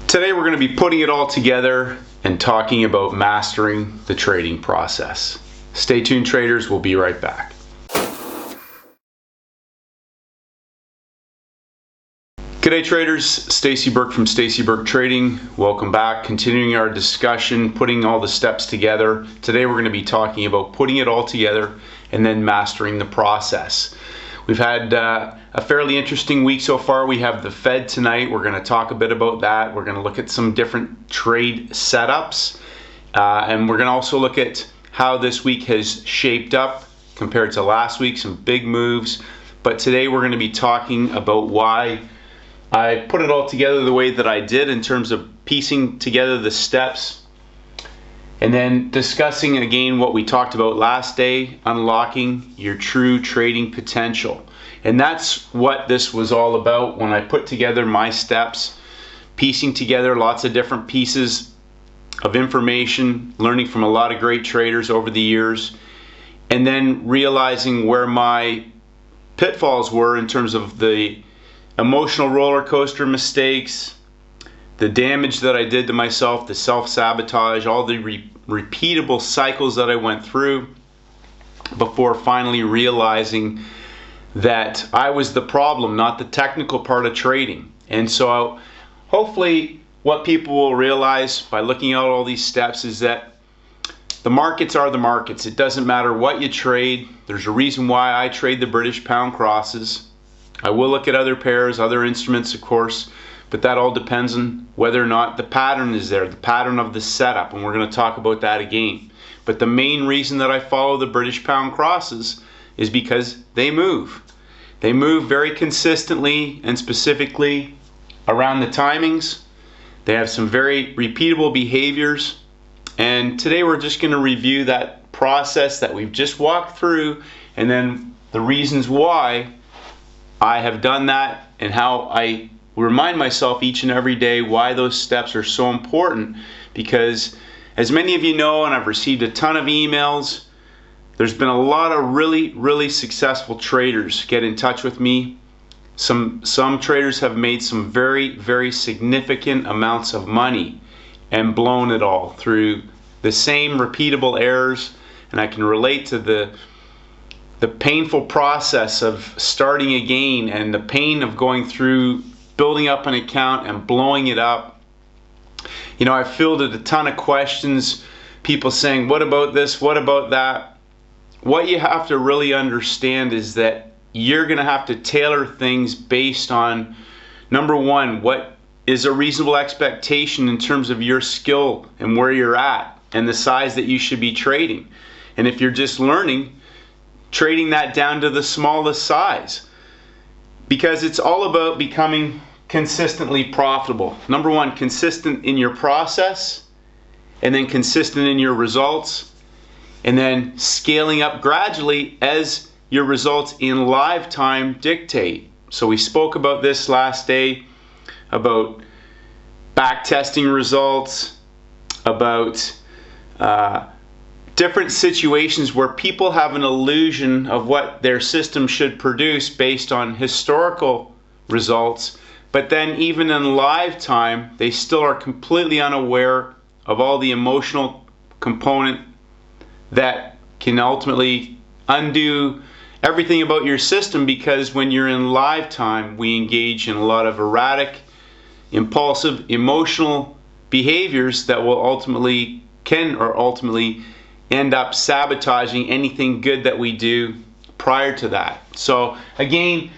Today we're going to be putting it all together and talking about mastering the trading process. Stay tuned, traders. We'll be right back. G'day traders, Stacey Burke from Stacey Burke Trading. Welcome back. Continuing our discussion, putting all the steps together. Today we're going to be talking about putting it all together and then mastering the process. We've had a fairly interesting week so far. We have the Fed tonight. We're going to talk a bit about that. We're going to look at some different trade setups. And we're going to also look at how this week has shaped up compared to last week, some big moves. But today we're going to be talking about why I put it all together the way that I did in terms of piecing together the steps, and then discussing again what we talked about last day, unlocking your true trading potential. And that's what this was all about when I put together my steps, piecing together lots of different pieces of information, learning from a lot of great traders over the years, and then realizing where my pitfalls were in terms of the emotional roller coaster mistakes, the damage that I did to myself, the self-sabotage, all the repeatable cycles that I went through before finally realizing that I was the problem, not the technical part of trading. And so hopefully what people will realize by looking at all these steps is that the markets are the markets. It doesn't matter what you trade. There's a reason why I trade the British pound crosses. I will look at other pairs, other instruments, of course, but that all depends on whether or not the pattern is there, the pattern of the setup, and we're going to talk about that again. But the main reason that I follow the British pound crosses is because they move. They move very consistently and specifically around the timings. They have some very repeatable behaviors, and today we're just going to review that process that we've just walked through, and then the reasons why I have done that, and how I remind myself each and every day why those steps are so important. Because as many of you know, and I've received a ton of emails, there's been a lot of really successful traders get in touch with me. Some traders have made some very significant amounts of money and blown it all through the same repeatable errors, and I can relate to the painful process of starting again and the pain of going through building up an account and blowing it up. You know, I've fielded a ton of questions, people saying, what about this, what about that? What you have to really understand is that you're going to have to tailor things based on, number one, what is a reasonable expectation in terms of your skill and where you're at and the size that you should be trading. And if you're just learning, trading that down to the smallest size, because it's all about becoming consistently profitable. Number one, consistent in your process, and then consistent in your results, and then scaling up gradually as your results in live time dictate. So we spoke about this last day, about back testing results, about different situations where people have an illusion of what their system should produce based on historical results, but then even in live time they still are completely unaware of all the emotional component that can ultimately undo everything about your system. Because when you're in live time, we engage in a lot of erratic, impulsive, emotional behaviors that will ultimately end up sabotaging anything good that we do prior to that. So again,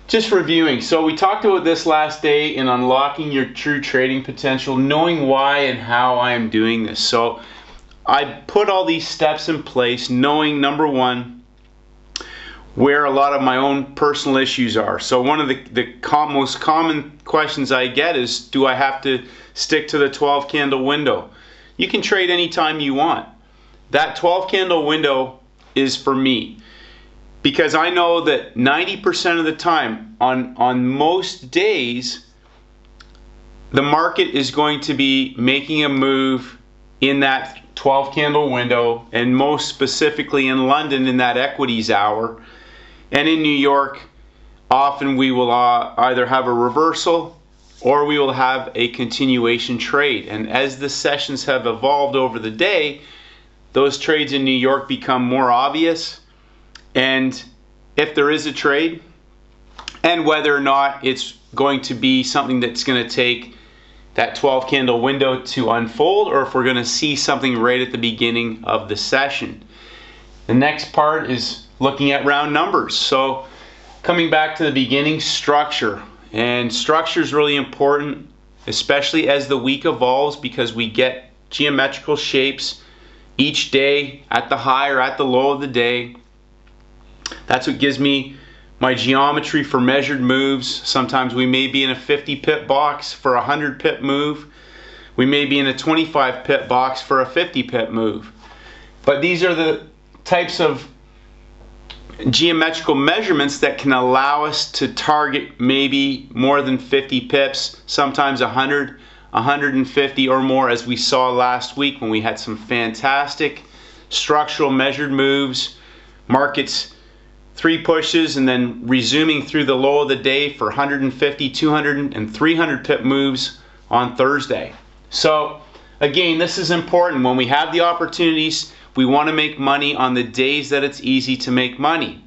just reviewing. So we talked about this last day in unlocking your true trading potential, knowing why and how I am doing this. So I put all these steps in place knowing, number one, where a lot of my own personal issues are. So one of the most common questions I get is, do I have to stick to the 12 candle window? You can trade anytime you want. That 12 candle window is for me, because I know that 90% of the time on most days the market is going to be making a move in that 12 candle window, and most specifically in London in that equities hour, and in New York often we will either have a reversal or we will have a continuation trade. And as the sessions have evolved over the day, those trades in New York become more obvious, and if there is a trade, and whether or not it's going to be something that's going to take that 12 candle window to unfold, or if we're going to see something right at the beginning of the session. The next part is looking at round numbers. So coming back to the beginning, structure. And structure is really important, especially as the week evolves, because we get geometrical shapes each day at the high or at the low of the day. That's what gives me my geometry for measured moves. Sometimes we may be in a 50 pip box for a 100 pip move. We may be in a 25 pip box for a 50 pip move. But these are the types of geometrical measurements that can allow us to target maybe more than 50 pips, sometimes 100, 150 or more, as we saw last week when we had some fantastic structural measured moves, markets 3 pushes and then resuming through the low of the day for 150, 200 and 300 pip moves on Thursday. So again, this is important. When we have the opportunities, we want to make money on the days that it's easy to make money.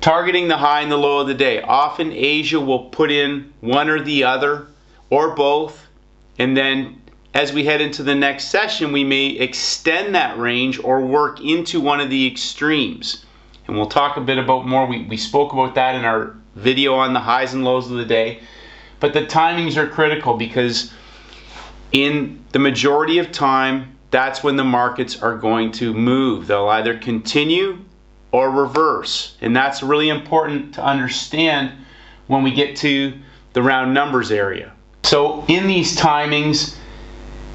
Targeting the high and the low of the day. Often Asia will put in one or the other or both, and then as we head into the next session, we may extend that range or work into one of the extremes. And we'll talk a bit about more. We spoke about that in our video on the highs and lows of the day. But the timings are critical, because in the majority of time, that's when the markets are going to move. They'll either continue or reverse. And that's really important to understand when we get to the round numbers area. So in these timings,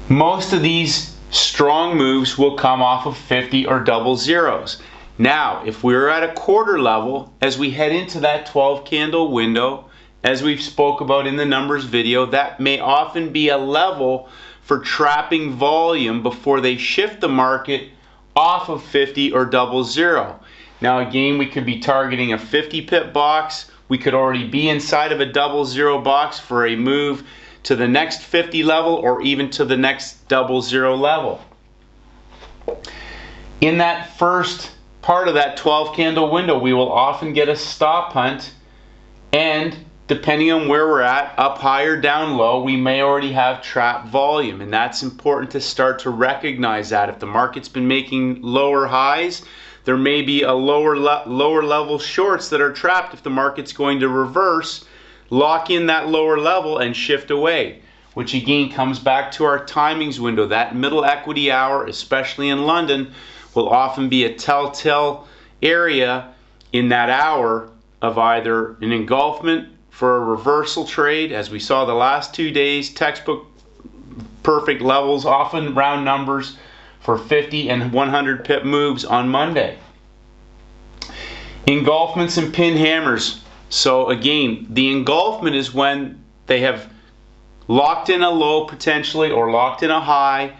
most of these strong moves will come off of 50 or double zeros. Now, if we're at a quarter level, as we head into that 12 candle window, as we've spoke about in the numbers video, that may often be a level for trapping volume before they shift the market off of 50 or double zero. Now again, we could be targeting a 50 pip box. We could already be inside of a double zero box for a move to the next 50 level, or even to the next double zero level. In that first part of that 12 candle window, we will often get a stop hunt, and depending on where we're at, up high or down low, we may already have trap volume, and that's important to start to recognize that. If the market's been making lower highs, there may be a lower level shorts that are trapped. If the market's going to reverse, lock in that lower level and shift away, which again comes back to our timings window. That middle equity hour, especially in London, will often be a telltale area in that hour of either an engulfment for a reversal trade, as we saw the last 2 days, textbook perfect levels, often round numbers for 50 and 100 pip moves on Monday. Engulfments and pin hammers. So again, the engulfment is when they have locked in a low potentially, or locked in a high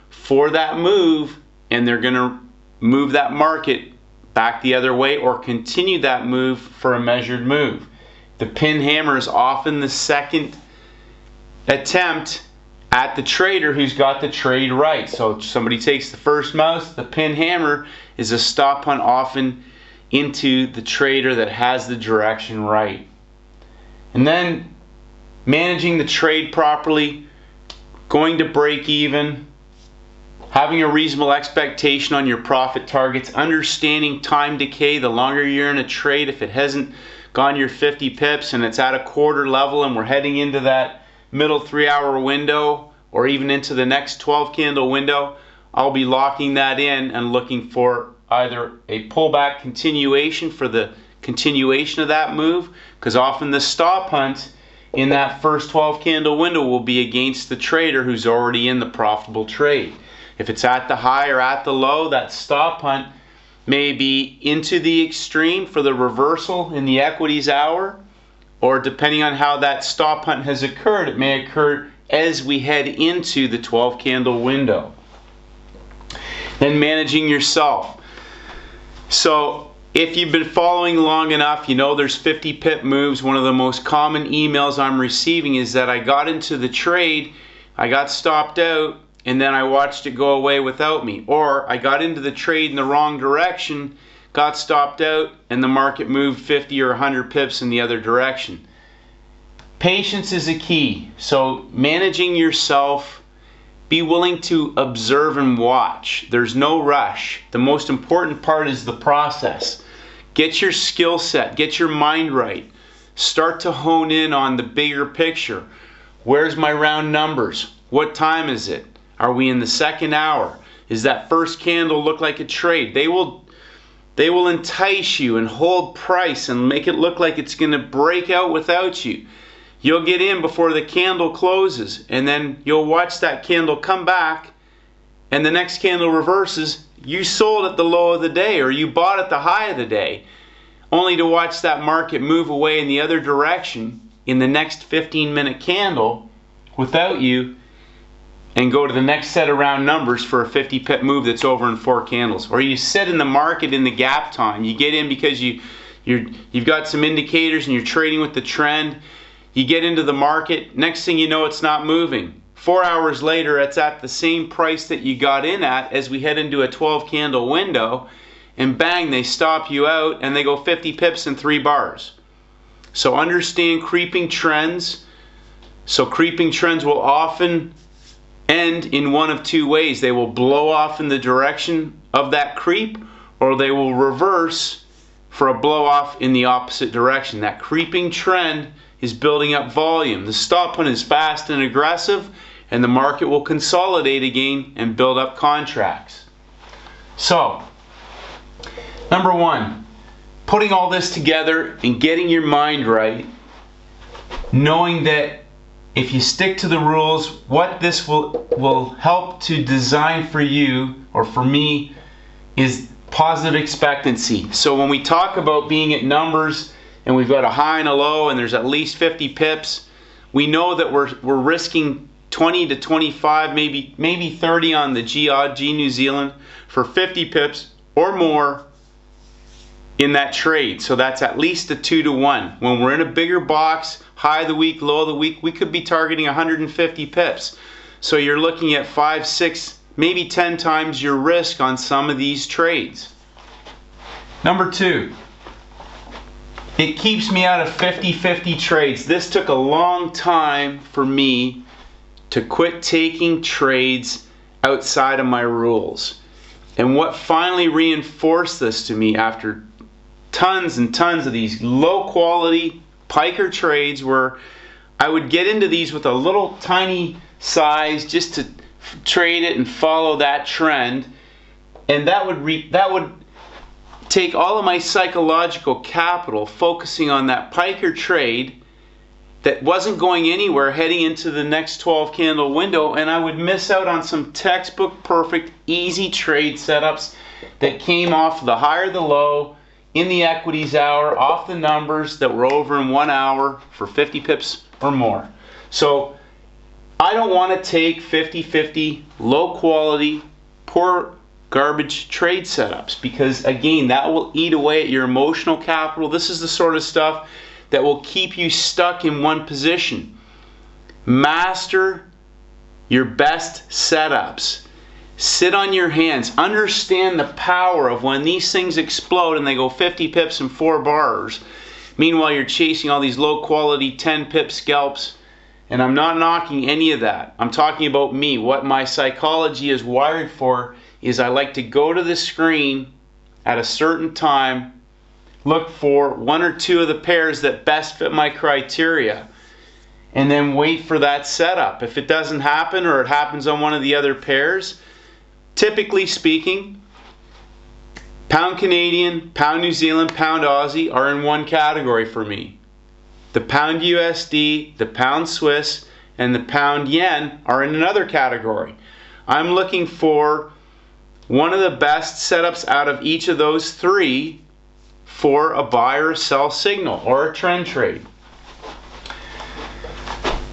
for that move, and they're going to move that market back the other way or continue that move for a measured move. The pin hammer is often the second attempt at the trader who's got the trade right. So somebody takes the first mouse, the pin hammer is a stop hunt often into the trader that has the direction right. And then managing the trade properly, going to break even, having a reasonable expectation on your profit targets, understanding time decay. The longer you're in a trade, if it hasn't gone your 50 pips and it's at a quarter level and we're heading into that middle 3-hour window, or even into the next 12 candle window, I'll be locking that in and looking for either a pullback continuation for the continuation of that move, because often the stop hunt in that first 12 candle window will be against the trader who's already in the profitable trade. If it's at the high or at the low, that stop hunt may be into the extreme for the reversal in the equities hour, or depending on how that stop hunt has occurred, it may occur as we head into the 12 candle window. Then managing yourself. So If you've been following long enough, you know there's 50 pip moves. One of the most common emails I'm receiving is that I got into the trade, I got stopped out, and then I watched it go away without me. Or I got into the trade in the wrong direction, got stopped out, and the market moved 50 or 100 pips in the other direction. Patience is a key. So managing yourself, be willing to observe and watch. There's no rush. The most important part is the process. Get your skill set, get your mind right. Start to hone in on the bigger picture. Where's my round numbers? What time is it? Are we in the second hour? Is that first candle look like a trade? They will entice you and hold price and make it look like it's going to break out without you. You'll get in before the candle closes, and then you'll watch that candle come back, and the next candle reverses. You sold at the low of the day, or you bought at the high of the day, only to watch that market move away in the other direction in the next 15-minute candle without you, and go to the next set of round numbers for a 50 pip move that's over in 4 candles. Or you sit in the market in the gap time. You get in because you've got some indicators and you're trading with the trend. You get into the market, next thing you know it's not moving. 4 hours later it's at the same price that you got in at as we head into a 12 candle window, and bang, they stop you out and they go 50 pips in 3 bars. So understand creeping trends. So creeping trends will often end in one of 2 ways. They will blow off in the direction of that creep, or they will reverse for a blow off in the opposite direction. That creeping trend is building up volume. The stop hunt is fast and aggressive, and the market will consolidate again and build up contracts. So, number 1, putting all this together and getting your mind right, knowing that if you stick to the rules, what this will help to design for you, or for me, is positive expectancy. So when we talk about being at numbers and we've got a high and a low and there's at least 50 pips, we know that we're risking 20 to 25, maybe 30 on the G New Zealand for 50 pips or more in that trade. So that's at least a 2 to 1. When we're in a bigger box, high of the week, low of the week, we could be targeting 150 pips. So you're looking at 5, 6, maybe 10 times your risk on some of these trades. Number 2, it keeps me out of 50-50 trades. This took a long time for me to quit taking trades outside of my rules. And what finally reinforced this to me after tons and tons of these low quality piker trades, where I would get into these with a little tiny size just to trade it and follow that trend, and that would take all of my psychological capital focusing on that piker trade that wasn't going anywhere heading into the next 12 candle window, and I would miss out on some textbook perfect easy trade setups that came off the higher the low in the equities hour, off the numbers that were over in 1 hour for 50 pips or more. So I don't want to take 50-50 low quality, poor garbage trade setups, because again, that will eat away at your emotional capital. This is the sort of stuff that will keep you stuck in one position. Master your best setups. Sit on your hands. Understand the power of when these things explode and they go 50 pips and 4 bars. Meanwhile, you're chasing all these low quality 10 pip scalps. And I'm not knocking any of that. I'm talking about me. What my psychology is wired for is I like to go to the screen at a certain time, look for 1 or 2 of the pairs that best fit my criteria, and then wait for that setup. If it doesn't happen, or it happens on one of the other pairs, typically speaking, pound Canadian, pound New Zealand, pound Aussie are in one category for me. The pound USD, the pound Swiss, and the pound yen are in another category. I'm looking for one of the best setups out of each of those 3 for a buy or a sell signal or a trend trade.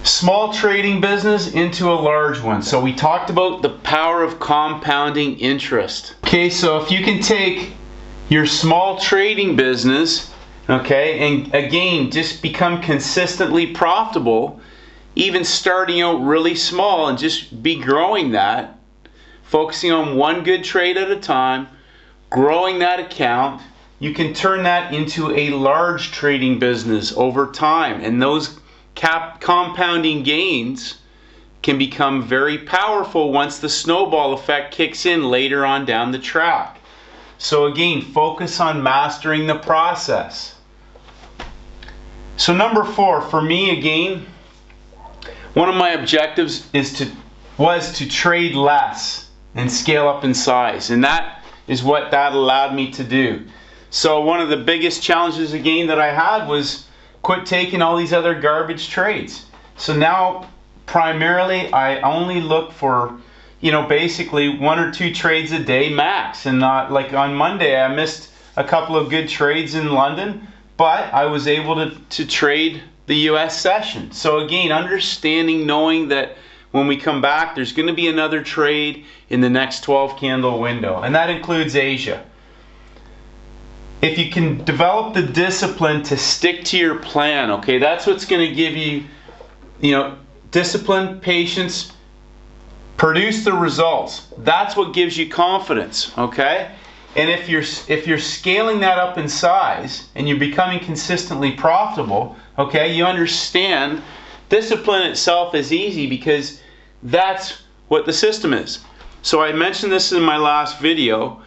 Small trading business into a large one. So we talked about the power of compounding interest. Okay, so if you can take your small trading business, okay, and again, just become consistently profitable, even starting out really small and just be growing that, focusing on one good trade at a time, growing that account. You can turn that into a large trading business over time, and those compounding gains can become very powerful once the snowball effect kicks in later on down the track. So again, focus on mastering the process. So number 4, for me again, one of my objectives was to trade less and scale up in size, and that is what that allowed me to do. So one of the biggest challenges again that I had was quit taking all these other garbage trades. So now primarily I only look for, basically 1 or 2 trades a day max, and not like on Monday I missed a couple of good trades in London, but I was able to trade the US session. So again, understanding, knowing that when we come back there's going to be another trade in the next 12 candle window, and that includes Asia. If you can develop the discipline to stick to your plan, okay, that's what's going to give you, discipline, patience, produce the results. That's what gives you confidence, okay? And if you're scaling that up in size and you're becoming consistently profitable, okay, you understand discipline itself is easy because that's what the system is. So I mentioned this in my last video.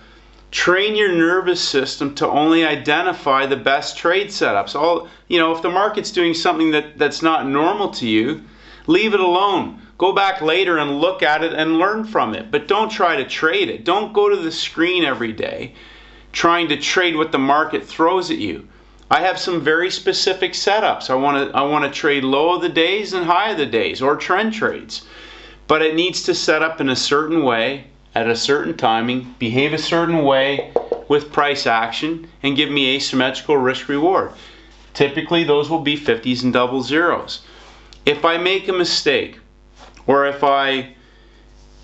Train your nervous system to only identify the best trade setups. If the market's doing something that's not normal to you, leave it alone. Go back later and look at it and learn from it, but don't try to trade it. Don't go to the screen every day trying to trade what the market throws at you. I have some very specific setups. I want to trade low of the days and high of the days, or trend trades. But it needs to set up in a certain way, at a certain timing, behave a certain way with price action, and give me asymmetrical risk reward. Typically those will be 50s and double zeros. If I make a mistake, or if I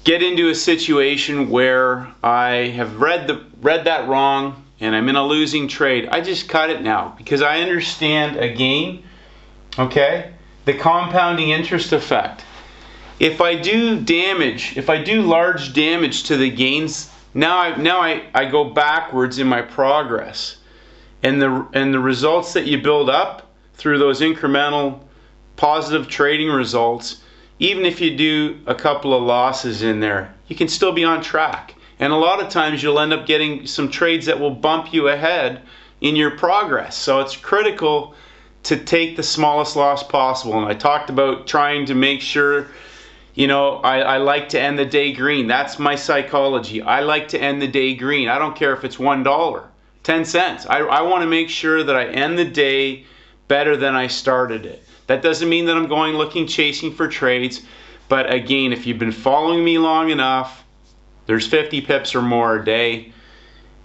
get into a situation where I have read that wrong and I'm in a losing trade, I just cut it now, because I understand again, okay, the compounding interest effect. If I do large damage to the gains, now I go backwards in my progress, and the results that you build up through those incremental positive trading results, even if you do a couple of losses in there, you can still be on track. And a lot of times you'll end up getting some trades that will bump you ahead in your progress. So it's critical to take the smallest loss possible. And I talked about trying to make sure, I like to end the day green. That's my psychology. I like to end the day green. I don't care if it's $1, 10 cents. I want to make sure that I end the day better than I started it. That doesn't mean that I'm going looking, chasing for trades. But again, if you've been following me long enough, there's 50 pips or more a day.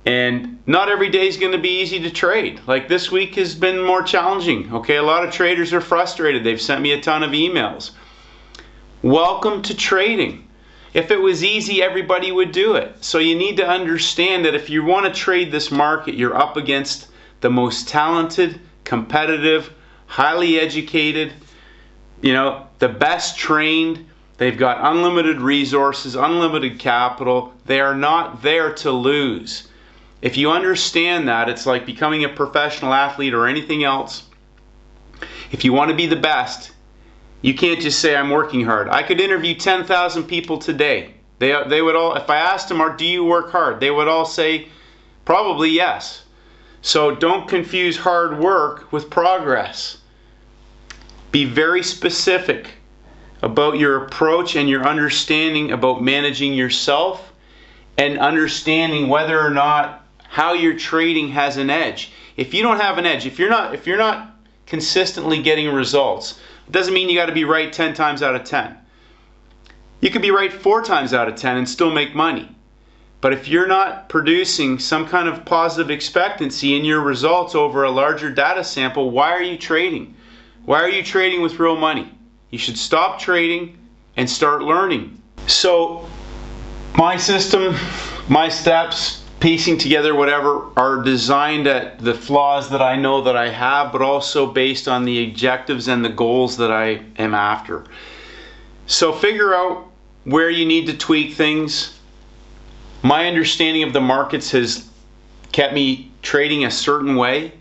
And not every day is going to be easy to trade. Like this week has been more challenging. Okay, a lot of traders are frustrated. They've sent me a ton of emails. Welcome to trading. If it was easy, everybody would do it. So you need to understand that if you want to trade this market, you're up against the most talented, competitive, highly educated, the best trained. They've got unlimited resources, unlimited capital. They are not there to lose. If you understand that, it's like becoming a professional athlete or anything else. If you want to be the best, you can't just say, I'm working hard. I could interview 10,000 people today. They would all, if I asked them, do you work hard? They would all say, probably yes. So don't confuse hard work with progress. Be very specific about your approach and your understanding about managing yourself, and understanding whether or not how you're trading has an edge. If you don't have an edge, if you're not consistently getting results, it doesn't mean you got to be right 10 times out of 10. You could be right 4 times out of 10 and still make money. But if you're not producing some kind of positive expectancy in your results over a larger data sample, why are you trading? Why are you trading with real money? You should stop trading and start learning. So my system, my steps, piecing together whatever are designed at the flaws that I know that I have, but also based on the objectives and the goals that I am after. So figure out where you need to tweak things. My understanding of the markets has kept me trading a certain way.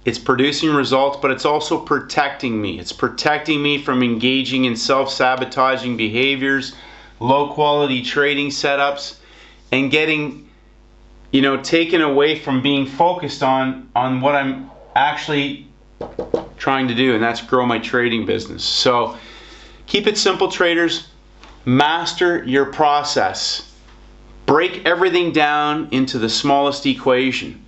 It's producing results, but it's also protecting me. It's protecting me from engaging in self-sabotaging behaviors, low quality trading setups, and getting taken away from being focused on what I'm actually trying to do, and that's grow my trading business. So keep it simple, traders. Master your process. Break everything down into the smallest equation.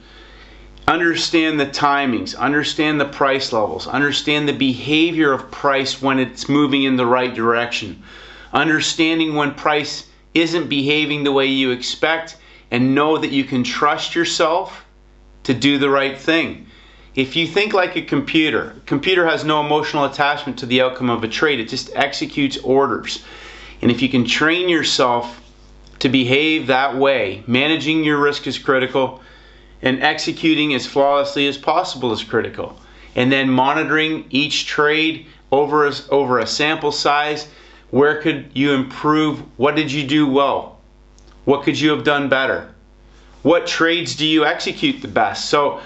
Understand the timings, understand the price levels, understand the behavior of price when it's moving in the right direction. Understanding when price isn't behaving the way you expect, and know that you can trust yourself to do the right thing. If you think like a computer has no emotional attachment to the outcome of a trade. It just executes orders. And if you can train yourself to behave that way, managing your risk is critical, and executing as flawlessly as possible is critical. And then monitoring each trade over a sample size. Where could you improve? What did you do well? What could you have done better? What trades do you execute the best? So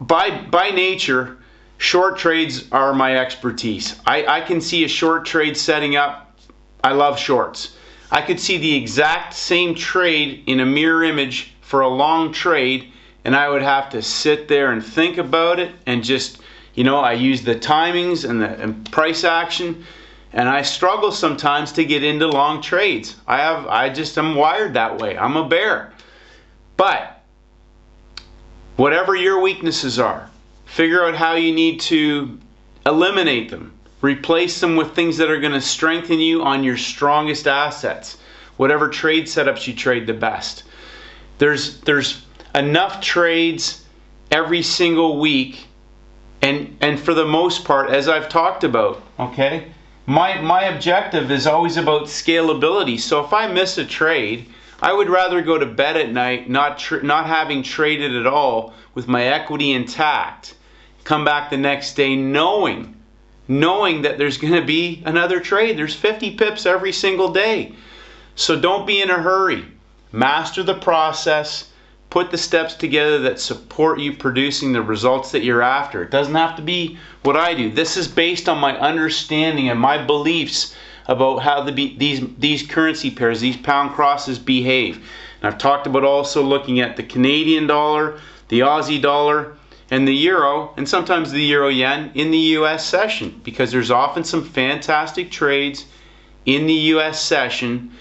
by nature, short trades are my expertise. I can see a short trade setting up. I love shorts. I could see the exact same trade in a mirror image for a long trade, and I would have to sit there and think about it and just, I use the timings and price action. And I struggle sometimes to get into long trades. I'm wired that way. I'm a bear. But whatever your weaknesses are, figure out how you need to eliminate them. Replace them with things that are going to strengthen you on your strongest assets. Whatever trade setups you trade the best. There's enough trades every single week, and for the most part, as I've talked about, okay? My objective is always about scalability. So if I miss a trade, I would rather go to bed at night not having traded at all with my equity intact. Come back the next day knowing that there's going to be another trade. There's 50 pips every single day. So don't be in a hurry. Master the process. Put the steps together that support you producing the results that you're after. It doesn't have to be what I do. This is based on my understanding and my beliefs about how these currency pairs, these pound crosses behave. And I've talked about also looking at the Canadian dollar, the Aussie dollar, and the euro, and sometimes the euro yen in the US session, because there's often some fantastic trades in the US session.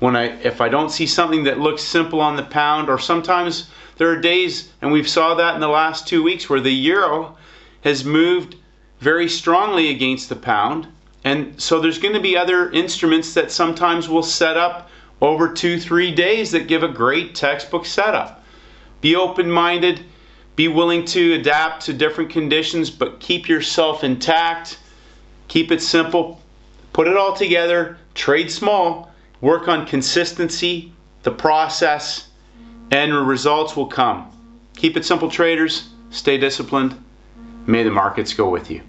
If I don't see something that looks simple on the pound, or sometimes there are days, and we've saw that in the last 2 weeks, where the euro has moved very strongly against the pound, and so there's going to be other instruments that sometimes will set up over 2-3 days that give a great textbook setup. Be open-minded, be willing to adapt to different conditions, but keep yourself intact, keep it simple, put it all together, trade small. Work on consistency, the process, and the results will come. Keep it simple, traders. Stay disciplined. May the markets go with you.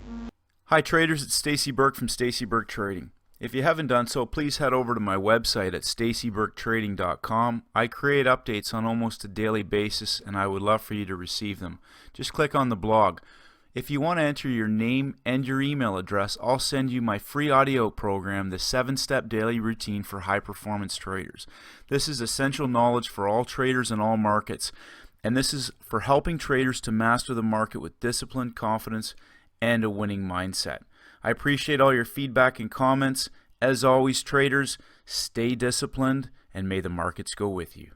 Hi traders, it's Stacey Burke from Stacey Burke Trading. If you haven't done so, please head over to my website at staceyburketrading.com. I create updates on almost a daily basis, and I would love for you to receive them. Just click on the blog. If you want to enter your name and your email address, I'll send you my free audio program, the 7-Step Daily Routine for High Performance Traders. This is essential knowledge for all traders in all markets, and this is for helping traders to master the market with discipline, confidence, and a winning mindset. I appreciate all your feedback and comments. As always, traders, stay disciplined, and may the markets go with you.